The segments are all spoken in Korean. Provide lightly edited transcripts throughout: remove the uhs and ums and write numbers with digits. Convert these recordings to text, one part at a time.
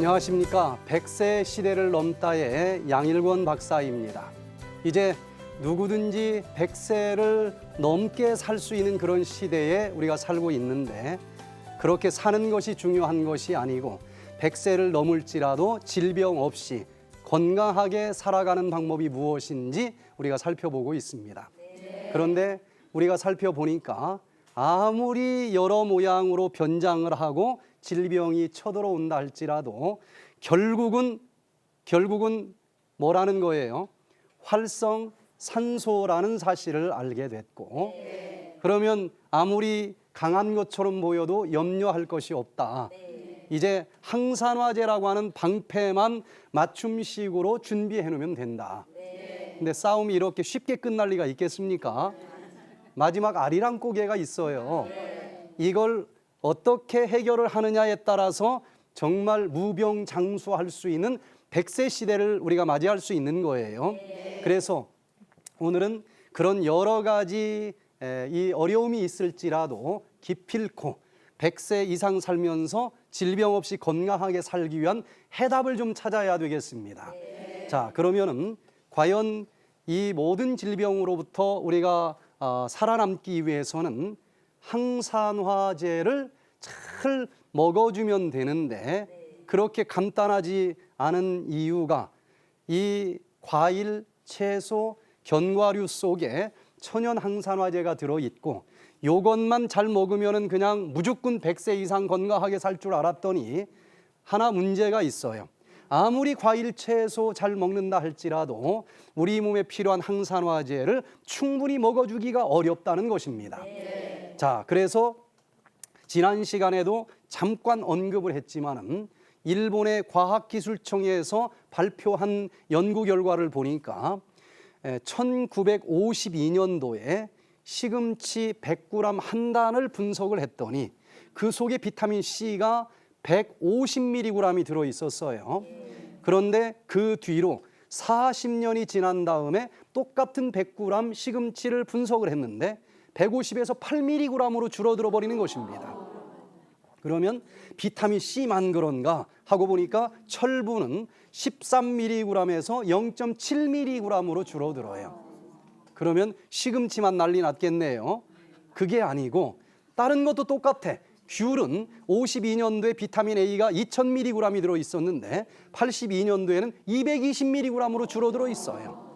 안녕하십니까. 100세 시대를 넘다의 양일권 박사입니다. 이제 누구든지 100세를 넘게 살 수 있는 그런 시대에 우리가 살고 있는데, 그렇게 사는 것이 중요한 것이 아니고 100세를 넘을지라도 질병 없이 건강하게 살아가는 방법이 무엇인지 우리가 살펴보고 있습니다. 그런데 우리가 살펴보니까 아무리 여러 모양으로 변장을 하고 질병이 쳐들어온다 할지라도 결국은 뭐라는 거예요? 활성산소라는 사실을 알게 됐고, 그러면 아무리 강한 것처럼 보여도 염려할 것이 없다. 이제 항산화제라고 하는 방패만 맞춤식으로 준비해 놓으면 된다. 근데 싸움이 이렇게 쉽게 끝날 리가 있겠습니까? 마지막 아리랑 고개가 있어요. 이걸 어떻게 해결을 하느냐에 따라서 정말 무병장수할 수 있는 100세 시대를 우리가 맞이할 수 있는 거예요. 그래서 오늘은 그런 여러 가지 이 어려움이 있을지라도 기필코 100세 이상 살면서 질병 없이 건강하게 살기 위한 해답을 좀 찾아야 되겠습니다. 자, 그러면은 과연 이 모든 질병으로부터 우리가 살아남기 위해서는 항산화제를 잘 먹어주면 되는데, 그렇게 간단하지 않은 이유가 이 과일, 채소, 견과류 속에 천연 항산화제가 들어있고, 요것만 잘 먹으면 그냥 무조건 100세 이상 건강하게 살 줄 알았더니 하나 문제가 있어요. 아무리 과일, 채소 잘 먹는다 할지라도 우리 몸에 필요한 항산화제를 충분히 먹어주기가 어렵다는 것입니다. 자, 그래서 지난 시간에도 잠깐 언급을 했지만은 일본의 과학기술청에서 발표한 연구 결과를 보니까 1952년도에 시금치 100g 한 단을 분석을 했더니 그 속에 비타민 C가 150mg이 들어있었어요. 그런데 그 뒤로 40년이 지난 다음에 똑같은 100g 시금치를 분석을 했는데 150에서 8mg으로 줄어들어 버리는 것입니다. 그러면 비타민 C만 그런가 하고 보니까 철분은 13mg에서 0.7mg으로 줄어들어요. 그러면 시금치만 난리 났겠네요. 그게 아니고 다른 것도 똑같아. 귤은 52년도에 비타민 A가 2000mg이 들어있었는데 82년도에는 220mg으로 줄어들어 있어요.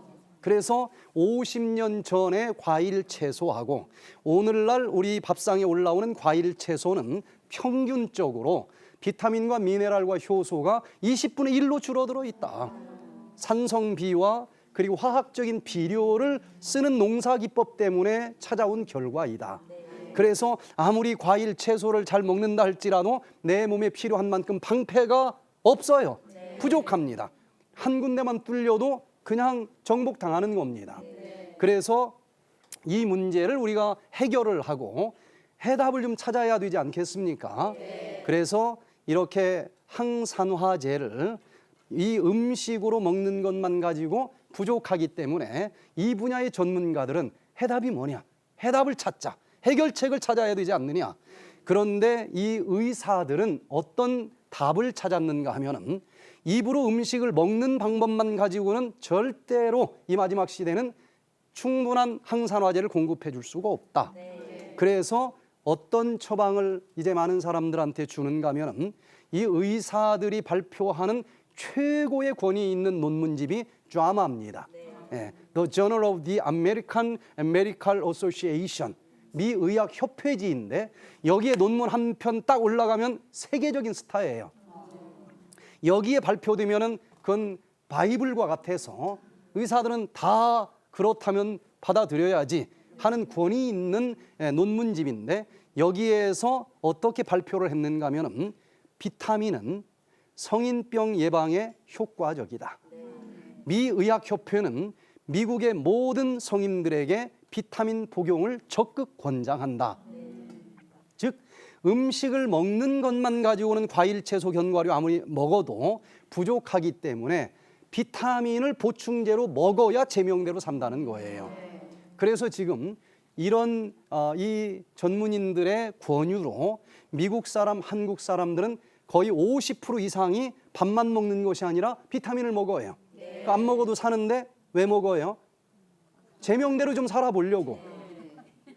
그래서 50년 전에 과일, 채소하고 오늘날 우리 밥상에 올라오는 과일, 채소는 평균적으로 비타민과 미네랄과 효소가 20분의 1로 줄어들어 있다. 산성비와 그리고 화학적인 비료를 쓰는 농사기법 때문에 찾아온 결과이다. 그래서 아무리 과일, 채소를 잘 먹는다 할지라도 내 몸에 필요한 만큼 방패가 없어요. 부족합니다. 한 군데만 뚫려도 그냥 정복당하는 겁니다. 그래서 이 문제를 우리가 해결을 하고 해답을 좀 찾아야 되지 않겠습니까? 그래서 이렇게 항산화제를 이 음식으로 먹는 것만 가지고 부족하기 때문에 이 분야의 전문가들은 해답이 뭐냐? 해답을 찾자. 해결책을 찾아야 되지 않느냐? 그런데 이 의사들은 어떤 답을 찾았는가 하면은 입으로 음식을 먹는 방법만 가지고는 절대로 이 마지막 시대는 충분한 항산화제를 공급해 줄 수가 없다. 그래서 어떤 처방을 이제 많은 사람들한테 주는가 하면은 이 의사들이 발표하는 최고의 권위 있는 논문집이 JAMA입니다. The Journal of the American Medical Association, 미 의학 협회지인데 여기에 논문 한 편 딱 올라가면 세계적인 스타예요. 여기에 발표되면은 그건 바이블과 같아서 의사들은 다 그렇다면 받아들여야지 하는 권위 있는 논문집인데, 여기에서 어떻게 발표를 했는가 하면은 비타민은 성인병 예방에 효과적이다. 미 의학협회는 미국의 모든 성인들에게 비타민 복용을 적극 권장한다. 즉 음식을 먹는 것만 가지고는 과일, 채소, 견과류 아무리 먹어도 부족하기 때문에 비타민을 보충제로 먹어야 제명대로 산다는 거예요. 그래서 지금 이런 이 전문인들의 권유로 미국 사람, 한국 사람들은 거의 50% 이상이 밥만 먹는 것이 아니라 비타민을 먹어요. 그러니까 안 먹어도 사는데 왜 먹어요? 제명대로 좀 살아보려고.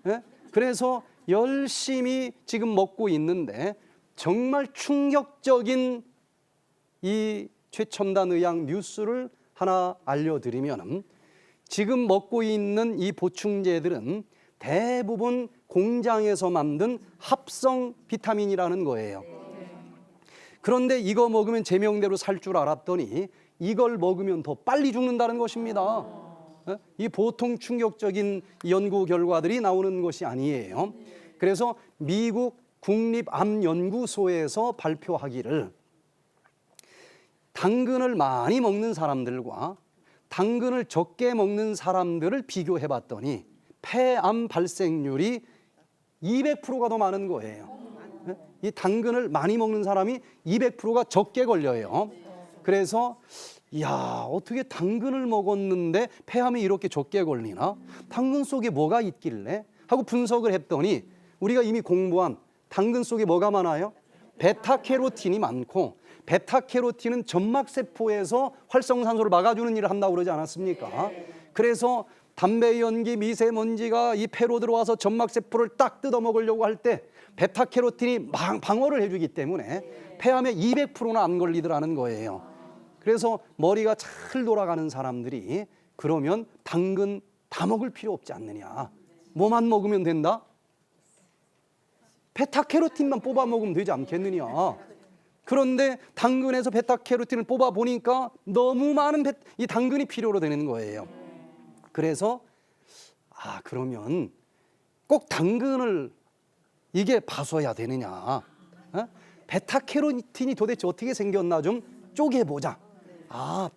예? 그래서 열심히 지금 먹고 있는데 정말 충격적인 이 최첨단 의학 뉴스를 하나 알려드리면, 지금 먹고 있는 이 보충제들은 대부분 공장에서 만든 합성 비타민이라는 거예요. 그런데 이거 먹으면 제명대로 살 줄 알았더니 이걸 먹으면 더 빨리 죽는다는 것입니다. 이 보통 충격적인 연구 결과들이 나오는 것이 아니에요. 그래서 미국 국립암연구소에서 발표하기를, 당근을 많이 먹는 사람들과 당근을 적게 먹는 사람들을 비교해 봤더니 폐암 발생률이 200%가 더 많은 거예요. 이 당근을 많이 먹는 사람이 200%가 적게 걸려요. 그래서 야, 어떻게 당근을 먹었는데 폐암이 이렇게 적게 걸리나? 당근 속에 뭐가 있길래? 하고 분석을 했더니 우리가 이미 공부한 당근 속에 뭐가 많아요? 베타캐로틴이 많고, 베타캐로틴은 점막세포에서 활성산소를 막아주는 일을 한다고 그러지 않았습니까? 그래서 담배 연기, 미세먼지가 이 폐로 들어와서 점막세포를 딱 뜯어먹으려고 할 때 베타캐로틴이 방어를 해주기 때문에 폐암에 200%나 안 걸리더라는 거예요. 그래서 머리가 잘 돌아가는 사람들이 그러면 당근 다 먹을 필요 없지 않느냐, 뭐만 먹으면 된다? 베타캐로틴만 뽑아 먹으면 되지 않겠느냐. 그런데 당근에서 베타캐로틴을 뽑아 보니까 너무 많은 이 당근이 필요로 되는 거예요. 그래서 그러면 꼭 당근을 이게 봐서야 되느냐, 베타캐로틴이 도대체 어떻게 생겼나 좀 쪼개보자.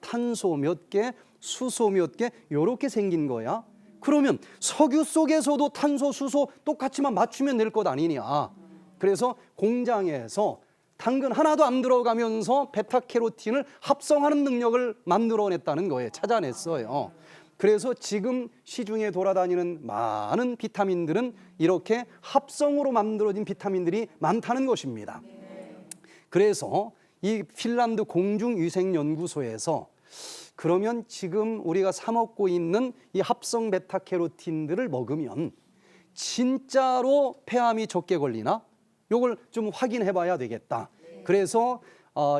탄소 몇 개, 수소 몇 개, 요렇게 생긴 거야. 그러면 석유 속에서도 탄소, 수소 똑같이만 맞추면 될 것 아니냐. 그래서 공장에서 당근 하나도 안 들어가면서 베타캐로틴을 합성하는 능력을 만들어냈다는 거예요. 찾아냈어요. 그래서 지금 시중에 돌아다니는 많은 비타민들은 이렇게 합성으로 만들어진 비타민들이 많다는 것입니다. 그래서 이 핀란드 공중위생연구소에서 그러면 지금 우리가 사 먹고 있는 이 합성 베타캐로틴들을 먹으면 진짜로 폐암이 적게 걸리나? 요걸 좀 확인해 봐야 되겠다. 그래서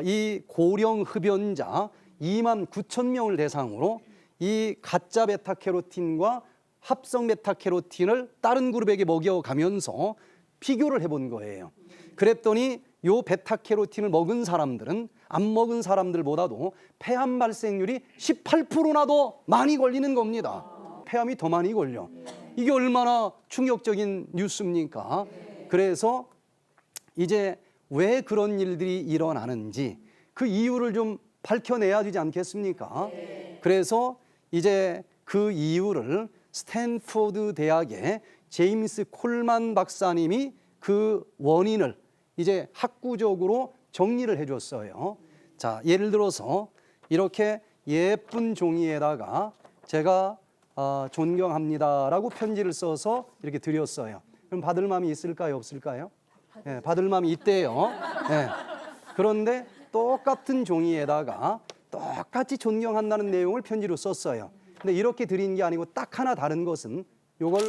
이 고령 흡연자 29,000명을 대상으로 이 가짜 베타캐로틴과 합성 베타캐로틴을 다른 그룹에게 먹여가면서 비교를 해본 거예요. 그랬더니 요 베타캐로틴을 먹은 사람들은 안 먹은 사람들보다도 폐암 발생률이 18%나 더 많이 걸리는 겁니다. 폐암이 더 많이 걸려. 이게 얼마나 충격적인 뉴스입니까? 그래서 이제 왜 그런 일들이 일어나는지 그 이유를 좀 밝혀내야 되지 않겠습니까? 그래서 이제 그 이유를 스탠포드 대학의 제임스 콜만 박사님이 그 원인을 이제 학구적으로 정리를 해줬어요. 자, 예를 들어서 이렇게 예쁜 종이에다가 제가 존경합니다라고 편지를 써서 이렇게 드렸어요. 그럼 받을 마음이 있을까요, 없을까요? 네, 받을 마음이 있대요. 네. 그런데 똑같은 종이에다가 똑같이 존경한다는 내용을 편지로 썼어요. 근데 이렇게 드린 게 아니고 딱 하나 다른 것은 요걸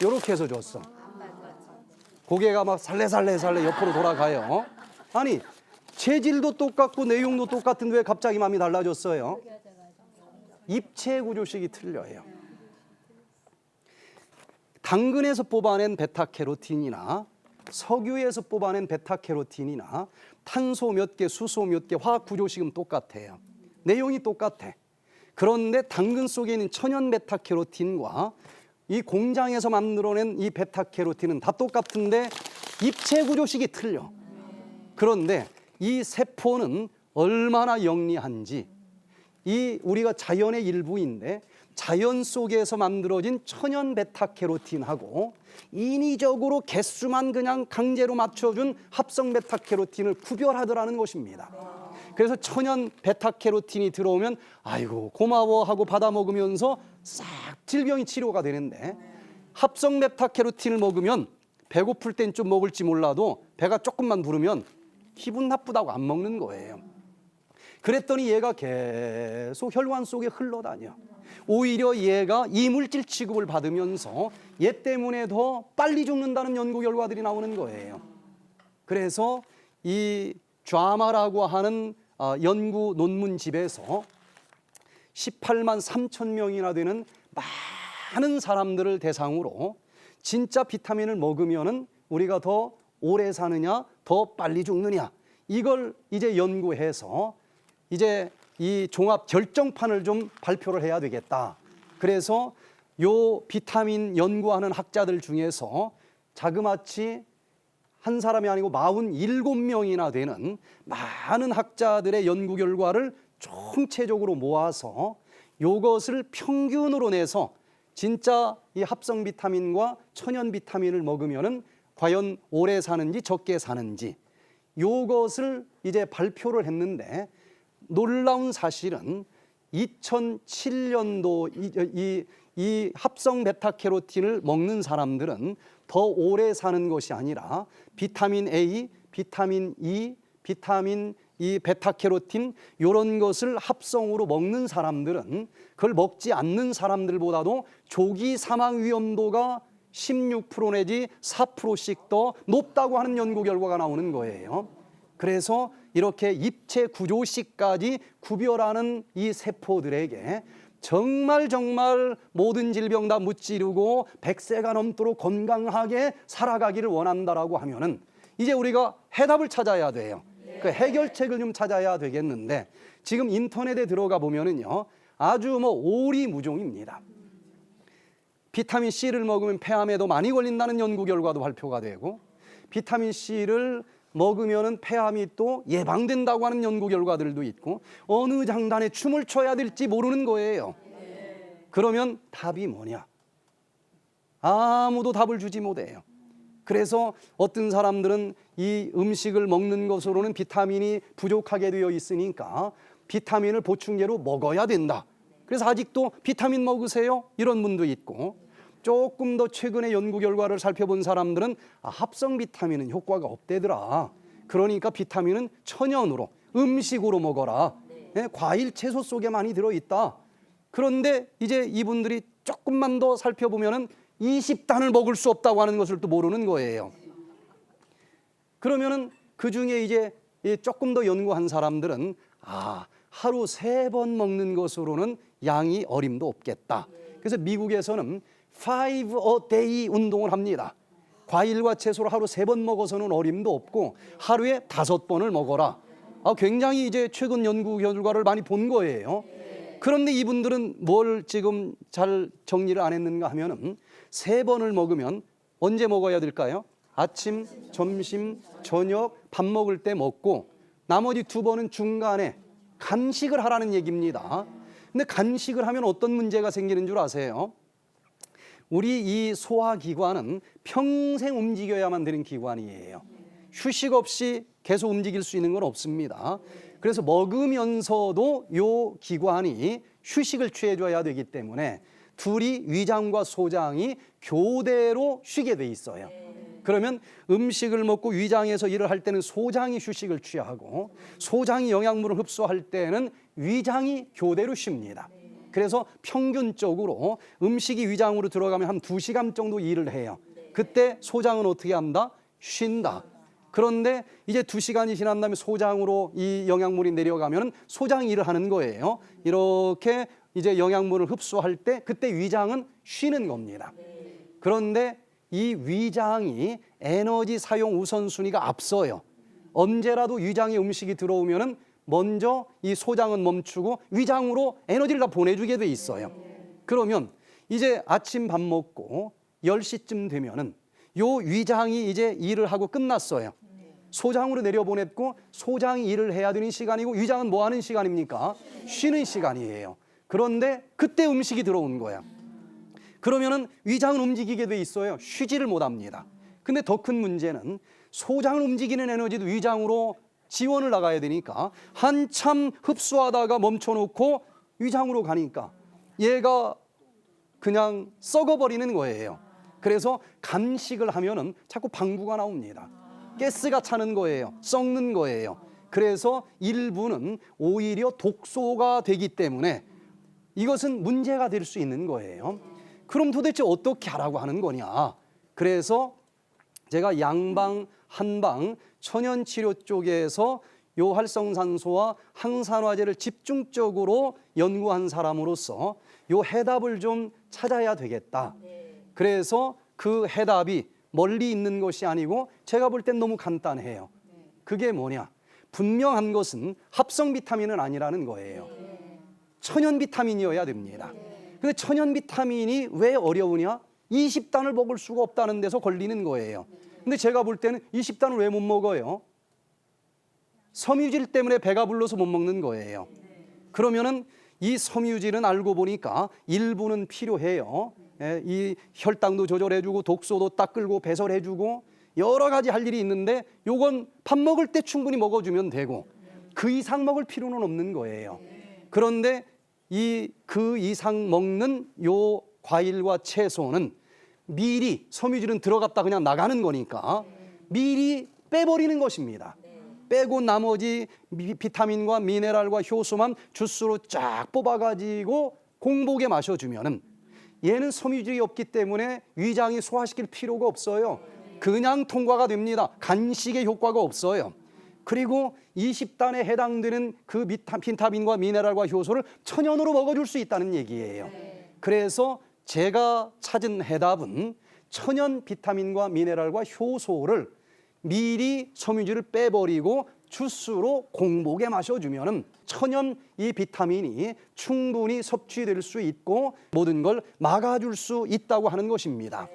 요렇게 해서 줬어. 고개가 막 살레살레 옆으로 돌아가요. 아니, 재질도 똑같고 내용도 똑같은데 왜 갑자기 마음이 달라졌어요? 입체 구조식이 틀려요. 당근에서 뽑아낸 베타캐로틴이나 석유에서 뽑아낸 베타캐로틴이나 탄소 몇 개, 수소 몇 개, 화학 구조식은 똑같아요. 내용이 똑같아. 그런데 당근 속에 있는 천연 베타캐로틴과 이 공장에서 만들어낸 이 베타캐로틴은 다 똑같은데 입체 구조식이 틀려. 그런데 이 세포는 얼마나 영리한지, 이 우리가 자연의 일부인데 자연 속에서 만들어진 천연 베타캐로틴하고 인위적으로 개수만 그냥 강제로 맞춰준 합성 베타캐로틴을 구별하더라는 것입니다. 그래서 천연 베타캐로틴이 들어오면 아이고 고마워하고 받아 먹으면서 싹 질병이 치료가 되는데, 합성 베타캐로틴을 먹으면 배고플 땐 좀 먹을지 몰라도 배가 조금만 부르면 기분 나쁘다고 안 먹는 거예요. 그랬더니 얘가 계속 혈관 속에 흘러다녀. 오히려 얘가 이물질 취급을 받으면서 얘 때문에 더 빨리 죽는다는 연구 결과들이 나오는 거예요. 그래서 이 좌마라고 하는 연구 논문집에서 18만 3천 명이나 되는 많은 사람들을 대상으로 진짜 비타민을 먹으면은 우리가 더 오래 사느냐, 더 빨리 죽느냐, 이걸 이제 연구해서 이제 이 종합 결정판을 좀 발표를 해야 되겠다. 그래서 요 비타민 연구하는 학자들 중에서 자그마치 한 사람이 아니고 47명이나 되는 많은 학자들의 연구 결과를 총체적으로 모아서 요것을 평균으로 내서 진짜 이 합성 비타민과 천연 비타민을 먹으면은 과연 오래 사는지 적게 사는지 요것을 이제 발표를 했는데, 놀라운 사실은 2007년도 이 합성 베타캐로틴을 먹는 사람들은 더 오래 사는 것이 아니라 비타민 A, 비타민 E, 비타민 이 베타캐로틴 이런 것을 합성으로 먹는 사람들은 그걸 먹지 않는 사람들보다도 조기 사망 위험도가 16% 내지 4%씩 더 높다고 하는 연구 결과가 나오는 거예요. 그래서 이렇게 입체 구조식까지 구별하는 이 세포들에게 정말 모든 질병 다 무찌르고 100세가 넘도록 건강하게 살아가기를 원한다라고 하면은 이제 우리가 해답을 찾아야 돼요. 그 해결책을 좀 찾아야 되겠는데, 지금 인터넷에 들어가 보면은요, 아주 오리무종입니다. 비타민 C를 먹으면 폐암에도 많이 걸린다는 연구 결과도 발표가 되고, 비타민 C를 먹으면은 폐암이 또 예방된다고 하는 연구 결과들도 있고, 어느 장단에 춤을 춰야 될지 모르는 거예요. 그러면 답이 뭐냐? 아무도 답을 주지 못해요. 그래서 어떤 사람들은 이 음식을 먹는 것으로는 비타민이 부족하게 되어 있으니까 비타민을 보충제로 먹어야 된다. 그래서 아직도 비타민 먹으세요? 이런 분도 있고, 조금 더 최근의 연구 결과를 살펴본 사람들은 합성 비타민은 효과가 없대더라. 그러니까 비타민은 천연으로, 음식으로 먹어라. 과일, 채소 속에 많이 들어있다. 그런데 이제 이분들이 조금만 더 살펴보면은 20단을 먹을 수 없다고 하는 것을 또 모르는 거예요. 그러면은 그 중에 이제 조금 더 연구한 사람들은 하루 3번 먹는 것으로는 양이 어림도 없겠다. 그래서 미국에서는 5 a day 운동을 합니다. 과일과 채소를 하루 3번 먹어서는 어림도 없고 하루에 5번을 먹어라. 굉장히 이제 최근 연구 결과를 많이 본 거예요. 그런데 이분들은 뭘 지금 잘 정리를 안 했는가 하면은 3번을 먹으면 언제 먹어야 될까요? 아침, 점심, 저녁, 밥 먹을 때 먹고 나머지 2번은 중간에 간식을 하라는 얘기입니다. 근데 간식을 하면 어떤 문제가 생기는 줄 아세요? 우리 이 소화기관은 평생 움직여야만 되는 기관이에요. 휴식 없이 계속 움직일 수 있는 건 없습니다. 그래서 먹으면서도 이 기관이 휴식을 취해줘야 되기 때문에 둘이 위장과 소장이 교대로 쉬게 돼 있어요. 그러면 음식을 먹고 위장에서 일을 할 때는 소장이 휴식을 취하고, 소장이 영양분을 흡수할 때는 위장이 교대로 쉽니다. 그래서 평균적으로 음식이 위장으로 들어가면 한 2시간 정도 일을 해요. 그때 소장은 어떻게 한다? 쉰다. 그런데 이제 2시간이 지난 다음에 소장으로 이 영양분이 내려가면 소장이 일을 하는 거예요. 이렇게 이제 영양분을 흡수할 때 그때 위장은 쉬는 겁니다. 그런데 이 위장이 에너지 사용 우선순위가 앞서요. 언제라도 위장에 음식이 들어오면은 먼저 이 소장은 멈추고 위장으로 에너지를 다 보내주게 돼 있어요. 그러면 이제 아침 밥 먹고 10시쯤 되면은 요 위장이 이제 일을 하고 끝났어요. 소장으로 내려보냈고 소장이 일을 해야 되는 시간이고 위장은 뭐 하는 시간입니까? 쉬는 시간이에요. 그런데 그때 음식이 들어온 거야. 그러면은 위장은 움직이게 돼 있어요. 쉬지를 못합니다. 근데 더 큰 문제는 소장을 움직이는 에너지도 위장으로 지원을 나가야 되니까 한참 흡수하다가 멈춰놓고 위장으로 가니까 얘가 그냥 썩어버리는 거예요. 그래서 간식을 하면은 자꾸 방구가 나옵니다. 가스가 차는 거예요. 썩는 거예요. 그래서 일부는 오히려 독소가 되기 때문에 이것은 문제가 될 수 있는 거예요. 그럼 도대체 어떻게 하라고 하는 거냐? 그래서 제가 양방, 한방, 천연치료 쪽에서 요 활성산소와 항산화제를 집중적으로 연구한 사람으로서 요 해답을 좀 찾아야 되겠다. 그래서 그 해답이 멀리 있는 것이 아니고 제가 볼 땐 너무 간단해요. 그게 뭐냐? 분명한 것은 합성 비타민은 아니라는 거예요. 천연 비타민이어야 됩니다. 근데 천연 비타민이 왜 어려우냐? 20단을 먹을 수가 없다는 데서 걸리는 거예요. 근데 제가 볼 때는 20단을 왜 못 먹어요? 섬유질 때문에 배가 불러서 못 먹는 거예요. 그러면은 이 섬유질은 알고 보니까 일부는 필요해요. 이 혈당도 조절해주고 독소도 딱 끌고 배설해주고 여러 가지 할 일이 있는데 요건 밥 먹을 때 충분히 먹어주면 되고 그 이상 먹을 필요는 없는 거예요. 그런데 그 이상 먹는 요 과일과 채소는 미리 섬유질은 들어갔다 그냥 나가는 거니까 미리 빼버리는 것입니다. 빼고 나머지 비타민과 미네랄과 효소만 주스로 쫙 뽑아가지고 공복에 마셔주면은 얘는 섬유질이 없기 때문에 위장이 소화시킬 필요가 없어요. 그냥 통과가 됩니다. 간식의 효과가 없어요. 그리고 20단에 해당되는 그 비타민과 미네랄과 효소를 천연으로 먹어줄 수 있다는 얘기예요. 그래서 제가 찾은 해답은 천연 비타민과 미네랄과 효소를 미리 섬유질을 빼버리고 주스로 공복에 마셔주면 천연 이 비타민이 충분히 섭취될 수 있고 모든 걸 막아줄 수 있다고 하는 것입니다.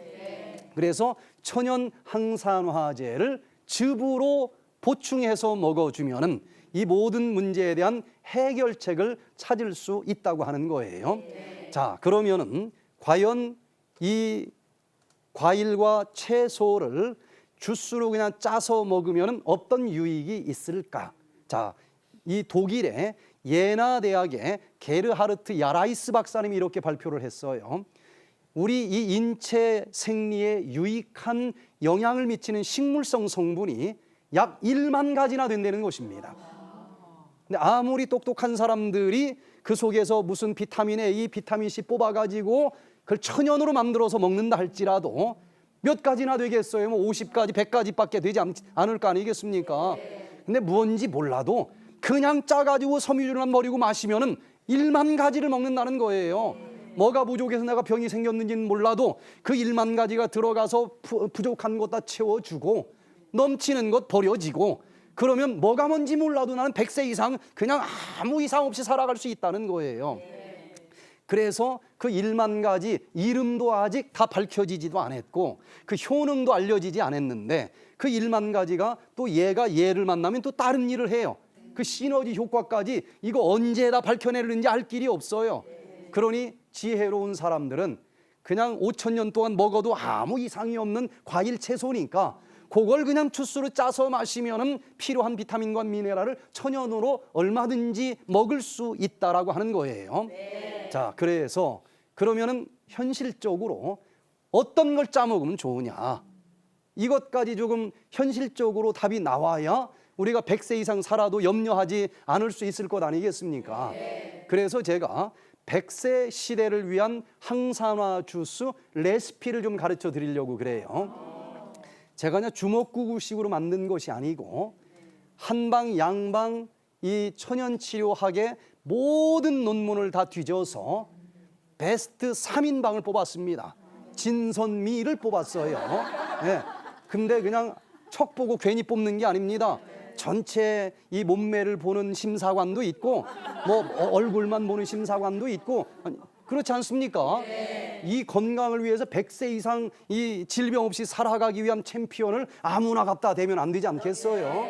그래서 천연 항산화제를 즙으로 보충해서 먹어주면 이 모든 문제에 대한 해결책을 찾을 수 있다고 하는 거예요. 자, 그러면은 과연 이 과일과 채소를 주스로 그냥 짜서 먹으면 어떤 유익이 있을까? 자, 이 독일의 예나 대학의 게르하르트 야라이스 박사님이 이렇게 발표를 했어요. 우리 이 인체 생리에 유익한 영향을 미치는 식물성 성분이 약 1만 가지나 된다는 것입니다. 근데 아무리 똑똑한 사람들이 그 속에서 무슨 비타민 A, 비타민 C 뽑아가지고 그걸 천연으로 만들어서 먹는다 할지라도 몇 가지나 되겠어요? 뭐 50가지, 100가지밖에 되지 않을 거 아니겠습니까? 근데 뭔지 몰라도 그냥 짜가지고 섬유질만 버리고 마시면은 1만 가지를 먹는다는 거예요. 뭐가 부족해서 내가 병이 생겼는지는 몰라도 그 1만 가지가 들어가서 부족한 것 다 채워주고 넘치는 것 버려지고 그러면 뭐가 뭔지 몰라도 나는 100세 이상 그냥 아무 이상 없이 살아갈 수 있다는 거예요. 그래서 그 1만 가지 이름도 아직 다 밝혀지지도 않았고 그 효능도 알려지지 않았는데 그 1만 가지가 또 얘가 얘를 만나면 또 다른 일을 해요. 그 시너지 효과까지 이거 언제 다 밝혀내는지 알 길이 없어요. 그러니 지혜로운 사람들은 그냥 5,000년 동안 먹어도 아무 이상이 없는 과일 채소니까 그걸 그냥 주스로 짜서 마시면은 필요한 비타민과 미네랄을 천연으로 얼마든지 먹을 수 있다라고 하는 거예요. 자, 그래서 그러면은 현실적으로 어떤 걸 짜 먹으면 좋으냐? 이것까지 조금 현실적으로 답이 나와야 우리가 100세 이상 살아도 염려하지 않을 수 있을 것 아니겠습니까? 그래서 제가 100세 시대를 위한 항산화 주스 레시피를 좀 가르쳐 드리려고 그래요. 제가 그냥 주먹구구식으로 만든 것이 아니고 한방 양방 이 천연치료학의 모든 논문을 다 뒤져서 베스트 3인방을 뽑았습니다. 진선미를 뽑았어요. 네. 근데 그냥 척 보고 괜히 뽑는 게 아닙니다. 전체 이 몸매를 보는 심사관도 있고 뭐 얼굴만 보는 심사관도 있고 그렇지 않습니까? 이 건강을 위해서 100세 이상 이 질병 없이 살아가기 위한 챔피언을 아무나 갖다 대면 안 되지 않겠어요?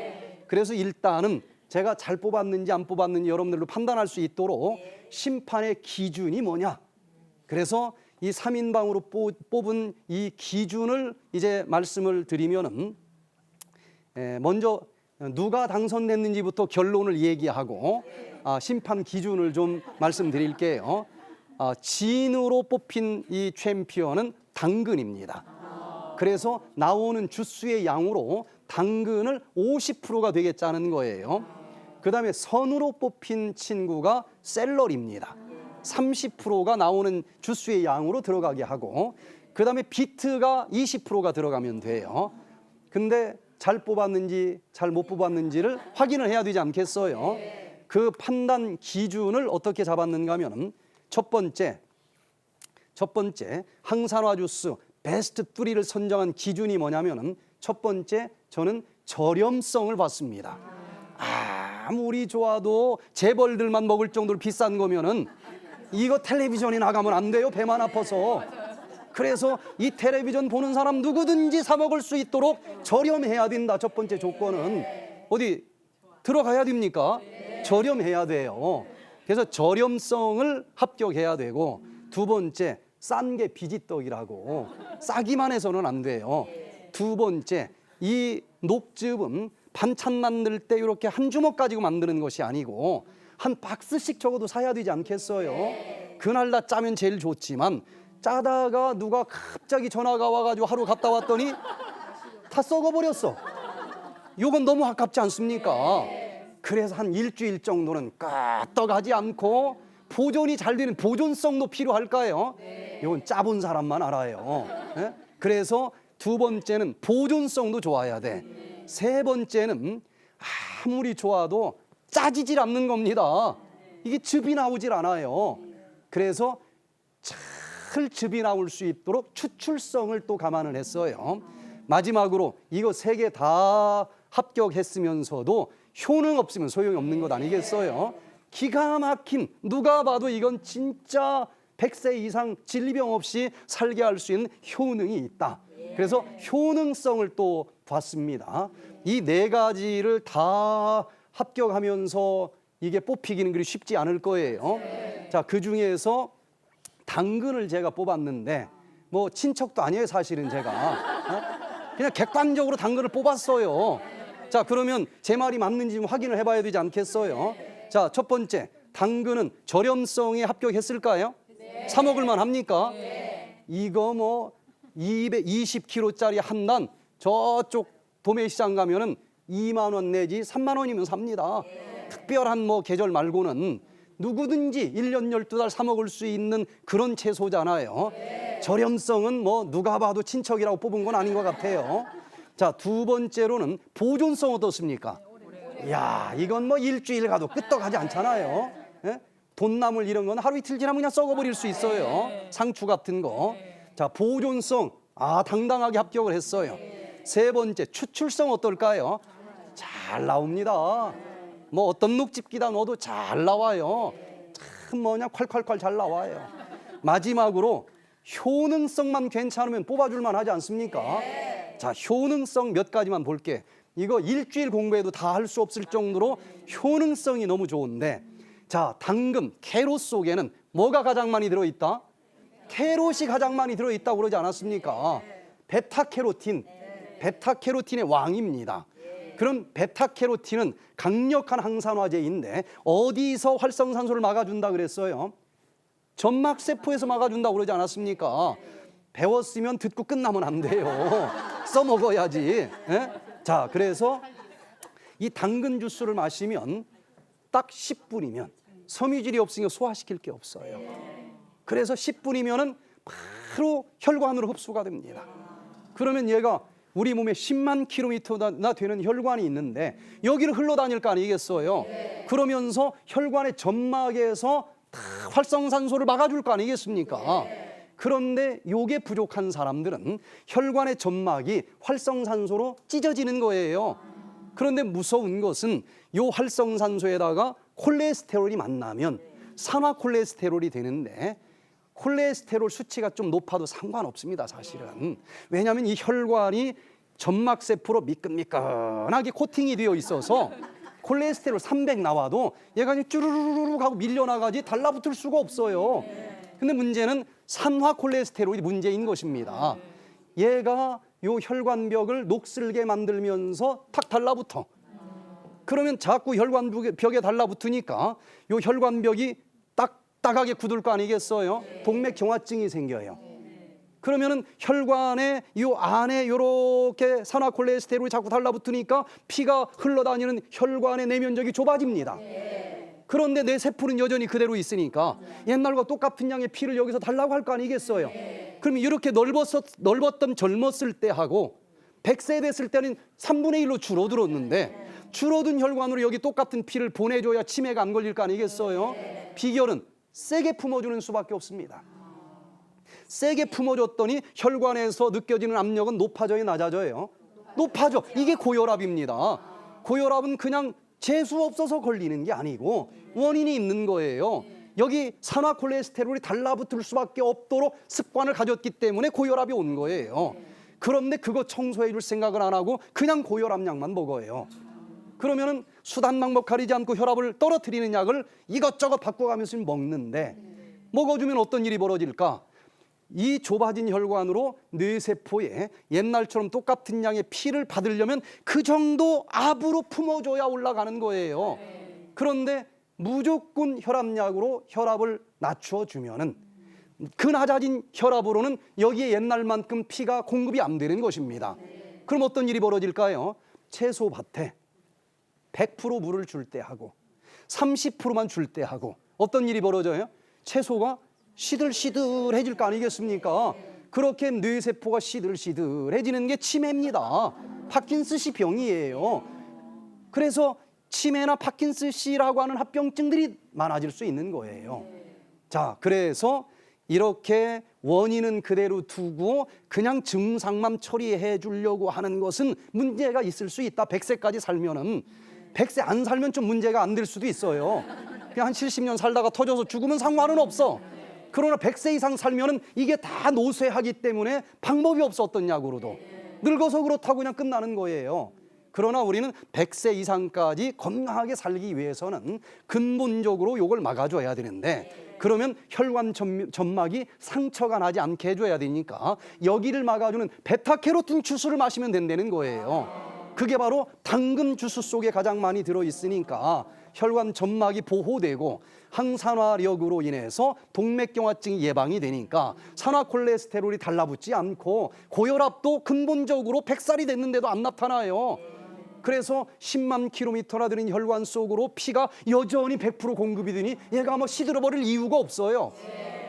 그래서 일단은 제가 잘 뽑았는지 안 뽑았는지 여러분들도 판단할 수 있도록 심판의 기준이 뭐냐? 그래서 이 3인방으로 뽑은 이 기준을 이제 말씀을 드리면은 먼저 누가 당선됐는지부터 결론을 얘기하고 심판 기준을 좀 말씀드릴게요. 진으로 뽑힌 이 챔피언은 당근입니다. 그래서 나오는 주스의 양으로 당근을 50%가 되게 짜는 거예요. 그다음에 선으로 뽑힌 친구가 샐러리입니다. 30%가 나오는 주스의 양으로 들어가게 하고, 그다음에 비트가 20%가 들어가면 돼요. 근데 잘 뽑았는지 잘 못 뽑았는지를 확인을 해야 되지 않겠어요? 그 판단 기준을 어떻게 잡았는가 하면 첫 번째 항산화 주스 베스트 3를 선정한 기준이 뭐냐면은 첫 번째 저는 저렴성을 봤습니다. 아무리 좋아도 재벌들만 먹을 정도로 비싼 거면은 이거 텔레비전에 나가면 안 돼요. 배만 아파서. 그래서 이 텔레비전 보는 사람 누구든지 사 먹을 수 있도록 저렴해야 된다. 첫 번째 조건은 어디 들어가야 됩니까? 저렴해야 돼요. 그래서 저렴성을 합격해야 되고, 두 번째 싼 게 비지떡이라고 싸기만 해서는 안 돼요. 두 번째, 이 녹즙은 반찬 만들 때 이렇게 한 주먹 가지고 만드는 것이 아니고 한 박스씩 적어도 사야 되지 않겠어요? 그날 다 짜면 제일 좋지만 짜다가 누가 갑자기 전화가 와가지고 하루 갔다 왔더니 다 썩어버렸어. 이건 너무 아깝지 않습니까? 그래서 한 일주일 정도는 끄떡하지 않고 보존이 잘 되는 보존성도 필요할까요? 이건 짜본 사람만 알아요. 그래서 두 번째는 보존성도 좋아야 돼. 세 번째는 아무리 좋아도 짜지질 않는 겁니다. 이게 즙이 나오질 않아요. 그래서 잘 즙이 나올 수 있도록 추출성을 또 감안을 했어요. 마지막으로 이거 세 개 다 합격했으면서도 효능 없으면 소용이 없는 것 아니겠어요? 기가 막힌, 누가 봐도 이건 진짜 100세 이상 진리병 없이 살게 할 수 있는 효능이 있다. 그래서 효능성을 또 봤습니다. 이 네 가지를 다 합격하면서 이게 뽑히기는 그리 쉽지 않을 거예요. 자, 그 중에서 당근을 제가 뽑았는데 뭐 친척도 아니에요, 사실은 제가. 그냥 객관적으로 당근을 뽑았어요. 자, 그러면 제 말이 맞는지 좀 확인을 해봐야 되지 않겠어요? 자, 첫 번째, 당근은 저렴성에 합격했을까요? 사 먹을만 합니까? 이거 뭐 220kg짜리 한 단 저쪽 도매시장 가면은 2만 원 내지 3만 원이면 삽니다. 특별한 뭐 계절 말고는 누구든지 1년 12달 사 먹을 수 있는 그런 채소잖아요. 저렴성은 뭐 누가 봐도 친척이라고 뽑은 건 아닌 것 같아요. 자, 두 번째로는 보존성 어떻습니까? 야, 이건 뭐 일주일 가도 끄떡하지 않잖아요. 돈나물 이런 건 하루 이틀 지나면 그냥 썩어버릴 수 있어요. 상추 같은 거. 자, 보존성 당당하게 합격을 했어요. 세 번째, 추출성 어떨까요? 잘 나옵니다. 뭐 어떤 녹즙기다 넣어도 잘 나와요. 참 뭐냐 콸콸콸 잘 나와요. 마지막으로 효능성만 괜찮으면 뽑아줄만 하지 않습니까? 자, 효능성 몇 가지만 볼게. 이거 일주일 공부해도 다 할 수 없을 정도로 효능성이 너무 좋은데, 자, 당근, 캐롯 속에는 뭐가 가장 많이 들어있다? 캐롯이 가장 많이 들어있다고 그러지 않았습니까? 베타캐로틴, 베타캐로틴의 왕입니다. 그럼 베타캐로틴은 강력한 항산화제인데 어디서 활성산소를 막아준다 그랬어요? 점막세포에서 막아준다고 그러지 않았습니까? 배웠으면 듣고 끝나면 안 돼요. 써먹어야지. 자, 그래서 이 당근 주스를 마시면 딱 10분이면 섬유질이 없으니까 소화시킬 게 없어요. 그래서 10분이면은 바로 혈관으로 흡수가 됩니다. 그러면 얘가 우리 몸에 10만 킬로미터나 되는 혈관이 있는데 여기를 흘러다닐 거 아니겠어요? 그러면서 혈관의 점막에서 다 활성산소를 막아줄 거 아니겠습니까? 그런데 요게 부족한 사람들은 혈관의 점막이 활성산소로 찢어지는 거예요. 그런데 무서운 것은 요 활성산소에다가 콜레스테롤이 만나면 산화콜레스테롤이 되는데, 콜레스테롤 수치가 좀 높아도 상관없습니다, 사실은. 왜냐하면 이 혈관이 점막세포로 미끈미끈하게 코팅이 되어 있어서 콜레스테롤 300 나와도 얘가 쭈루루룩 하고 밀려나가지 달라붙을 수가 없어요. 근데 문제는 산화콜레스테롤이 문제인 것입니다. 얘가 요 혈관벽을 녹슬게 만들면서 탁 달라붙어. 그러면 자꾸 혈관벽에 달라붙으니까 요 혈관벽이 딱딱하게 굳을 거 아니겠어요? 동맥경화증이 생겨요. 그러면은 혈관에 이 안에 이렇게 산화콜레스테롤이 자꾸 달라붙으니까 피가 흘러다니는 혈관의 내면적이 좁아집니다. 그런데 내 세포는 여전히 그대로 있으니까 옛날과 똑같은 양의 피를 여기서 달라고 할 거 아니겠어요? 그러면 이렇게 넓었던 젊었을 때하고 100세 됐을 때는 3분의 1로 줄어들었는데 줄어든 혈관으로 여기 똑같은 피를 보내줘야 치매가 안 걸릴 거 아니겠어요? 비결은 세게 품어주는 수밖에 없습니다. 세게 품어줬더니 혈관에서 느껴지는 압력은 높아져요, 낮아져요? 높아져. 이게 고혈압입니다. 고혈압은 그냥 재수 없어서 걸리는 게 아니고 원인이 있는 거예요. 여기 산화콜레스테롤이 달라붙을 수밖에 없도록 습관을 가졌기 때문에 고혈압이 온 거예요. 그런데 그거 청소해 줄 생각을 안 하고 그냥 고혈압약만 먹어요. 그러면은 수단 방법 가리지 않고 혈압을 떨어뜨리는 약을 이것저것 바꿔가면서 먹는데 먹어주면 어떤 일이 벌어질까? 이 좁아진 혈관으로 뇌세포에 옛날처럼 똑같은 양의 피를 받으려면 그 정도 압으로 품어줘야 올라가는 거예요. 그런데 무조건 혈압약으로 혈압을 낮춰주면은 그 낮아진 혈압으로는 여기에 옛날만큼 피가 공급이 안 되는 것입니다. 그럼 어떤 일이 벌어질까요? 채소밭에 100% 물을 줄 때 하고 30%만 줄 때 하고 어떤 일이 벌어져요? 채소가 시들시들해질 거 아니겠습니까? 그렇게 뇌세포가 시들시들해지는 게 치매입니다. 파킨스氏병이에요. 그래서 치매나 파킨스씨라고 하는 합병증들이 많아질 수 있는 거예요. 자, 그래서 이렇게 원인은 그대로 두고 그냥 증상만 처리해 주려고 하는 것은 문제가 있을 수 있다. 100세까지 살면은 100세 안 살면 좀 문제가 안 될 수도 있어요. 그냥 한 70년 살다가 터져서 죽으면 상관은 없어. 그러나 100세 이상 살면은 이게 다 노쇠하기 때문에 방법이 없어. 어떤 약으로도 늙어서 그렇다고 그냥 끝나는 거예요. 그러나 우리는 100세 이상까지 건강하게 살기 위해서는 근본적으로 이걸 막아줘야 되는데 그러면 혈관 점막이 상처가 나지 않게 해줘야 되니까 여기를 막아주는 베타캐로틴 주스를 마시면 된다는 거예요. 그게 바로 당근 주스 속에 가장 많이 들어있으니까 혈관 점막이 보호되고 항산화력으로 인해서 동맥경화증이 예방이 되니까 산화콜레스테롤이 달라붙지 않고 고혈압도 근본적으로 100살이 됐는데도 안 나타나요. 그래서 10만 킬로미터나 되는 혈관 속으로 피가 여전히 100% 공급이 되니 얘가 뭐 시들어버릴 이유가 없어요.